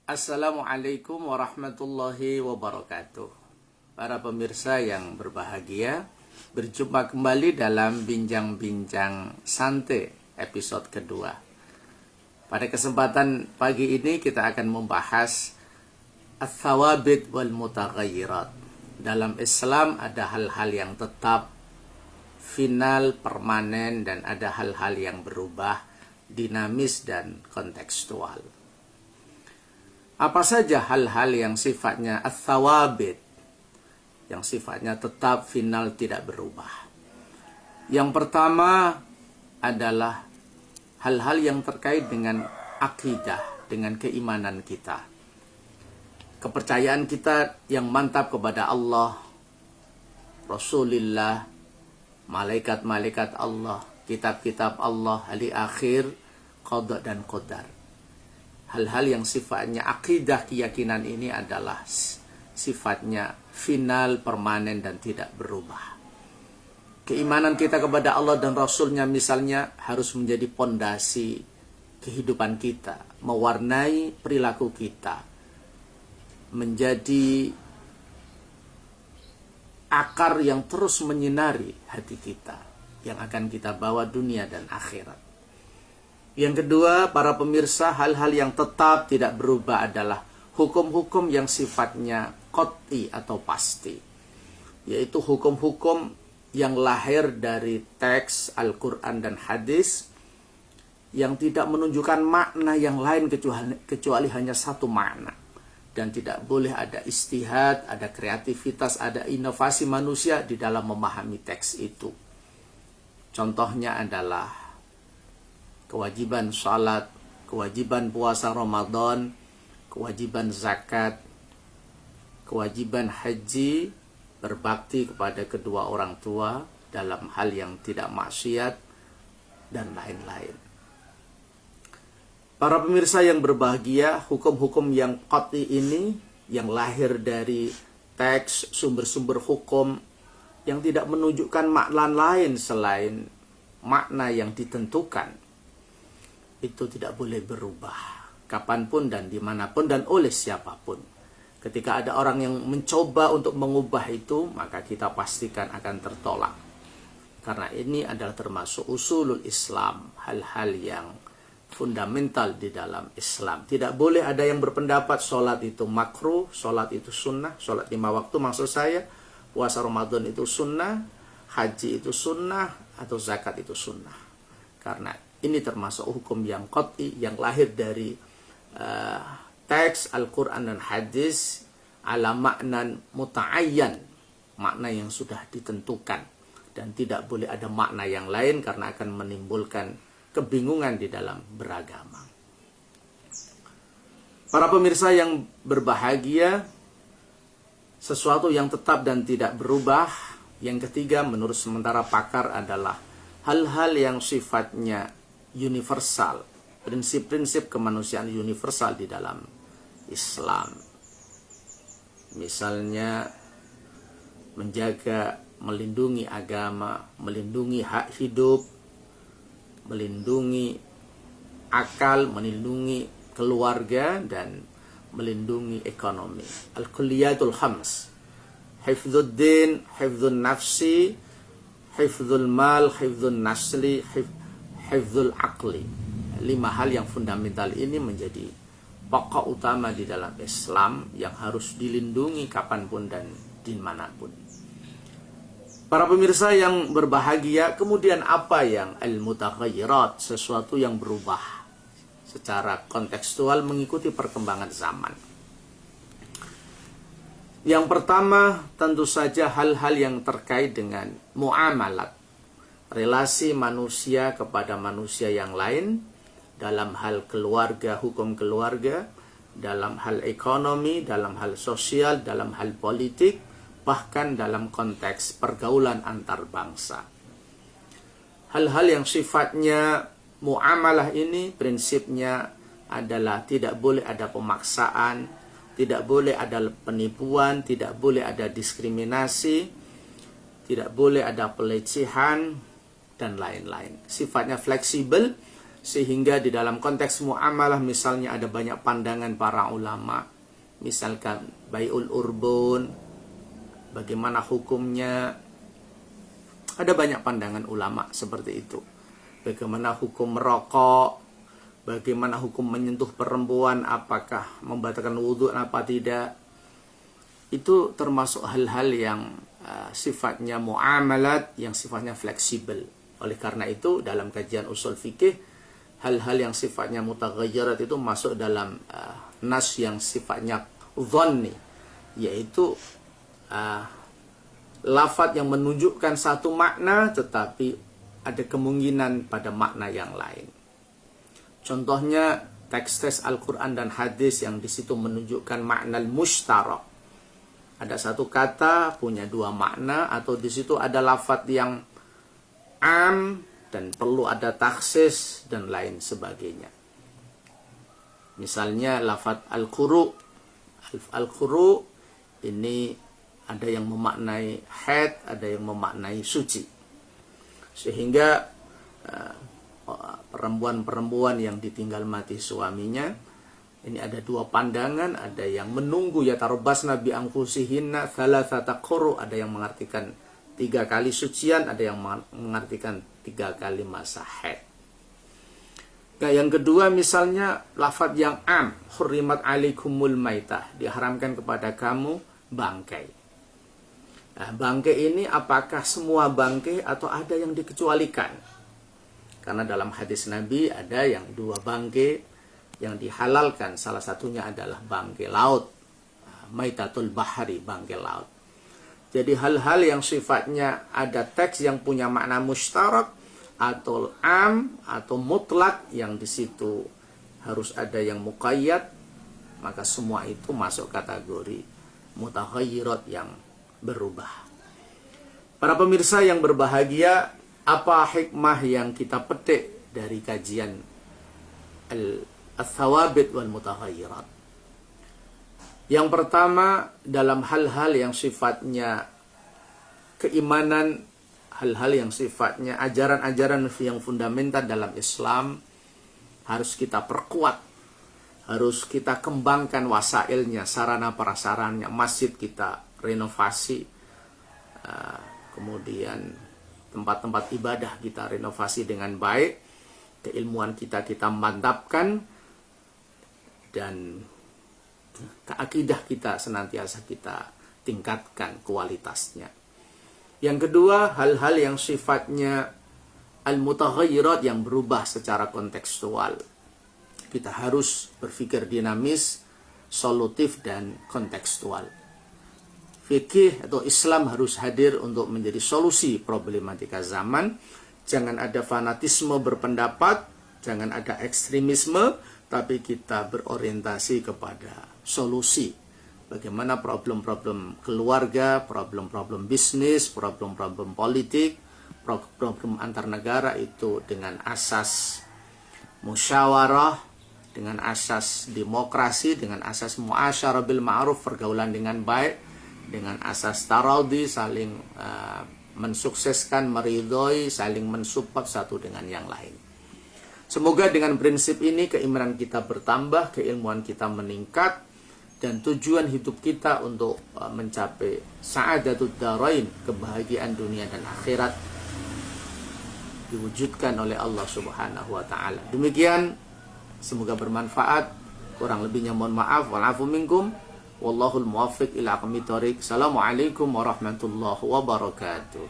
Assalamualaikum warahmatullahi wabarakatuh. Para pemirsa yang berbahagia, berjumpa kembali dalam Bincang-Bincang Santai episode kedua. Pada kesempatan pagi ini kita akan membahas Ats-Tsawabit wal Mutaghayyirat. Dalam Islam ada hal-hal yang tetap, final, permanen, dan ada hal-hal yang berubah, dinamis dan kontekstual. Apa saja hal-hal yang sifatnya ats-tsawabit, yang sifatnya tetap, final, tidak berubah? Yang pertama adalah hal-hal yang terkait dengan akidah, dengan keimanan kita. Kepercayaan kita yang mantap kepada Allah, Rasulullah, malaikat-malaikat Allah, kitab-kitab Allah, hari akhir, qada dan qadar. Hal-hal yang sifatnya akidah, keyakinan ini adalah sifatnya final, permanen, dan tidak berubah. Keimanan kita kepada Allah dan Rasulnya misalnya harus menjadi pondasi kehidupan kita, mewarnai perilaku kita, menjadi akar yang terus menyinari hati kita, yang akan kita bawa dunia dan akhirat. Yang kedua, para pemirsa, hal-hal yang tetap tidak berubah adalah hukum-hukum yang sifatnya qat'i atau pasti, yaitu hukum-hukum yang lahir dari teks Al-Quran dan hadis yang tidak menunjukkan makna yang lain kecuali hanya satu makna, dan tidak boleh ada ijtihad, ada kreativitas, ada inovasi manusia di dalam memahami teks itu. Contohnya adalah kewajiban salat, kewajiban puasa Ramadan, kewajiban zakat, kewajiban haji, berbakti kepada kedua orang tua dalam hal yang tidak maksiat, dan lain-lain. Para pemirsa yang berbahagia, hukum-hukum yang qat'i ini, yang lahir dari teks, sumber-sumber hukum, yang tidak menunjukkan makna lain selain makna yang ditentukan, itu tidak boleh berubah kapanpun dan dimanapun dan oleh siapapun. Ketika ada orang yang mencoba untuk mengubah itu, maka kita pastikan akan tertolak. Karena ini adalah termasuk usulul Islam, hal-hal yang fundamental di dalam Islam. Tidak boleh ada yang berpendapat sholat itu makruh, sholat itu sunnah, sholat 5 waktu maksud saya, puasa Ramadan itu sunnah, haji itu sunnah, atau zakat itu sunnah. Karena ini termasuk hukum yang qat'i, yang lahir dari teks Al-Quran dan hadis ala maknan muta'ayyan, makna yang sudah ditentukan, dan tidak boleh ada makna yang lain karena akan menimbulkan kebingungan di dalam beragama. Para pemirsa yang berbahagia, sesuatu yang tetap dan tidak berubah, yang ketiga menurut sementara pakar adalah hal-hal yang sifatnya universal, prinsip-prinsip kemanusiaan universal di dalam Islam. Misalnya menjaga, melindungi agama, melindungi hak hidup, melindungi akal, melindungi keluarga, dan melindungi ekonomi. Al-Kulliyatul Khams: hifdzud din, hifdzun nafsi, hifdzul mal, hifdzun nasli, hifdzul aqli. 5 hal yang fundamental ini menjadi pokok utama di dalam Islam yang harus dilindungi kapanpun dan dimanapun. Para pemirsa yang berbahagia, kemudian apa yang al-mutaghayyirat, sesuatu yang berubah secara kontekstual mengikuti perkembangan zaman. Yang pertama tentu saja hal-hal yang terkait dengan muamalat, relasi manusia kepada manusia yang lain, dalam hal keluarga, hukum keluarga, dalam hal ekonomi, dalam hal sosial, dalam hal politik, bahkan dalam konteks pergaulan antar bangsa. Hal-hal yang sifatnya muamalah ini prinsipnya adalah tidak boleh ada pemaksaan, tidak boleh ada penipuan, tidak boleh ada diskriminasi, tidak boleh ada pelecehan, dan lain-lain. Sifatnya fleksibel, Sehingga di dalam konteks muamalah misalnya ada banyak pandangan para ulama. Misalkan bai'ul urbun, bagaimana hukumnya. Ada banyak pandangan ulama seperti itu. Bagaimana hukum merokok, bagaimana hukum menyentuh perempuan, apakah membatalkan wudhu apa tidak. Itu termasuk hal-hal yang sifatnya muamalat, yang sifatnya fleksibel. Oleh karena itu dalam kajian usul fikih, hal-hal yang sifatnya mutaghayyirat itu masuk dalam nas yang sifatnya dhanni, yaitu lafadz yang menunjukkan satu makna tetapi ada kemungkinan pada makna yang lain. Contohnya teks-teks Al-Quran dan hadis yang di situ menunjukkan makna mushtarak. Ada satu kata punya dua makna, atau di situ ada lafadz yang am dan perlu ada taksis dan lain sebagainya. Misalnya lafadz al-quru. Al-quru ini ada yang memaknai haid, ada yang memaknai suci. Sehingga perempuan-perempuan yang ditinggal mati suaminya, ini ada dua pandangan. Ada yang menunggu yatarabbasna bi anfusihinna thalathata quru, ada yang mengartikan 3 kali sucian, ada yang mengartikan 3 kali masa haid. Nah, yang kedua misalnya lafadz yang am, hurrimat alaikumul maitah, diharamkan kepada kamu bangkai. Nah, bangkai ini apakah semua bangkai atau ada yang dikecualikan? Karena dalam hadis Nabi ada yang 2 bangkai yang dihalalkan, salah satunya adalah bangkai laut, maitatul bahari, bangkai laut. Jadi hal-hal yang sifatnya ada teks yang punya makna mustarak atau am atau mutlak, yang di situ harus ada yang muqayyad, maka semua itu masuk kategori mutaghayyirat yang berubah. Para pemirsa yang berbahagia, apa hikmah yang kita petik dari kajian al-thawabit wal mutaghayyirat? Yang pertama, dalam hal-hal yang sifatnya keimanan, hal-hal yang sifatnya ajaran-ajaran yang fundamental dalam Islam, harus kita perkuat, harus kita kembangkan wasailnya, sarana prasarannya. Masjid kita renovasi, kemudian tempat-tempat ibadah kita renovasi dengan baik, keilmuan kita mantapkan, dan keakidah kita senantiasa kita tingkatkan kualitasnya. Yang kedua, hal-hal yang sifatnya al-mutaghayyirat, yang berubah secara kontekstual. Kita harus berpikir dinamis, solutif, dan kontekstual. Fikih atau Islam harus hadir untuk menjadi solusi problematika zaman. Jangan ada fanatisme berpendapat, jangan ada ekstremisme, tapi kita berorientasi kepada solusi. Bagaimana problem-problem keluarga, problem-problem bisnis, problem-problem politik, problem antar negara itu dengan asas musyawarah, dengan asas demokrasi, dengan asas muasyarah bil ma'ruf, pergaulan dengan baik, dengan asas taradhi, saling mensukseskan, meridhoi, saling mensupport satu dengan yang lain. Semoga dengan prinsip ini keimanan kita bertambah, keilmuan kita meningkat, dan tujuan hidup kita untuk mencapai sa'adatud darain, kebahagiaan dunia dan akhirat, diwujudkan oleh Allah Subhanahu wa taala. Demikian, semoga bermanfaat. Kurang lebihnya mohon maaf. Wa'afu minkum. Wallahul muwaffiq ila aqwamit thoriq. Assalamualaikum warahmatullahi wabarakatuh.